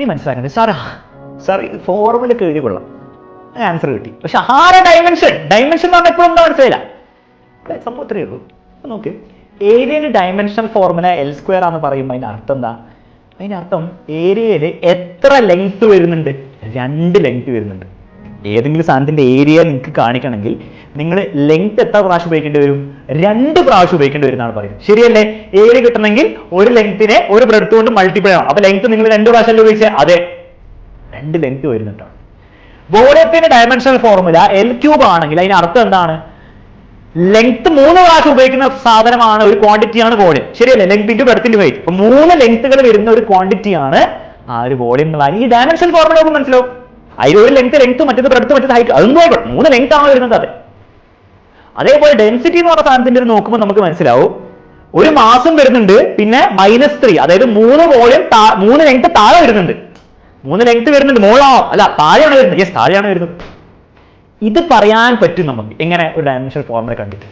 ഇനി മനസ്സിലാക്കണ്ടേ സാർ ഫോർമുലക്ക് എഴുതി കൊള്ളാം, ആൻസർ കിട്ടി. പക്ഷെ ഡയമെൻഷൻ എന്ന് പറഞ്ഞാൽ എപ്പോഴും എന്താ മനസ്സിലായില്ല, സംഭവം ഇത്രയേ ഉള്ളൂ. നോക്ക്, ഏരിയയുടെ ഡയമെൻഷണൽ ഫോർമുല L² ആണെന്ന് പറയുമ്പോൾ അതിൻ്റെ അർത്ഥം എന്താ? അതിൻ്റെ അർത്ഥം ഏരിയയിൽ എത്ര ലെങ്ത് വരുന്നുണ്ട്? 2 ലെങ്ത് വരുന്നുണ്ട്. ഏതെങ്കിലും സാധനത്തിൻ്റെ ഏരിയ നിങ്ങൾക്ക് കാണിക്കണമെങ്കിൽ നിങ്ങൾ ലെങ്ത് എത്ര പ്രാവശ്യം ഉപയോഗിക്കേണ്ടി വരും? 2 പ്രാവശ്യം ഉപയോഗിക്കേണ്ടി വരും എന്നാണ് പറയുന്നത്. ശരിയല്ലേ? ഏരിയ കിട്ടണമെങ്കിൽ ഒരു ലെങ്ത്തിനെ ഒരു ബ്രെഡ്ത്ത് കൊണ്ട് മൾട്ടിപ്ലൈ ആവും. അപ്പൊ ലെങ്ത് നിങ്ങൾ 2 പ്രാവശ്യം ഉപയോഗിച്ചാൽ അതെ 2 ലെങ്ത് വരുന്നുണ്ടാവും. വോളിയത്തിന്റെ ഡയമെൻഷണൽ ഫോർമുല L³ ആണെങ്കിൽ അതിന് അർത്ഥം എന്താണ്? ലെങ്ത് 3 പ്രാവശ്യം ഉപയോഗിക്കുന്ന സാധനമാണ്, ഒരു ക്വാണ്ടിറ്റിയാണ് വോളിയം. ശരിയല്ലേ? Length into breadth into height. അപ്പൊ 3 ലെങ്ത്തുകൾ വരുന്ന ഒരു ക്വാണ്ടിറ്റിയാണ് ആ ഒരു വോളിയം എന്നുള്ളത്. ഈ ഡയമെൻഷണൽ ഫോർമുല നമുക്ക് മനസ്സിലാവും. അതിൽ ഒരു ലെങ്ത് മറ്റേത് ബ്രെഡ്ത്ത് മറ്റേത് ഹൈറ്റ് അതൊന്നും ആയിക്കോട്ടെ, 3 ലെങ്ത് ആണ് വരുന്നത്. അതെ. അതേപോലെ ഡെൻസിറ്റി എന്ന് പറഞ്ഞ സാധനത്തിന്റെ നോക്കുമ്പോൾ നമുക്ക് മനസ്സിലാവും, ഒരു മാസം വരുന്നുണ്ട്, പിന്നെ -3, അതായത് 3 വോളിയം 3 ലെങ്ത് താഴെ വരുന്നുണ്ട്. 3 ലെങ്ത് വരുന്നുണ്ട്, മോളോ അല്ല താഴെയാണ് വരുന്നത്. യെസ്, താഴെയാണ് വരുന്നത്. ഇത് പറയാൻ പറ്റും നമുക്ക് എങ്ങനെ? ഒരു ഡയമെൻഷണൽ ഫോർമുല കണ്ടിട്ട്.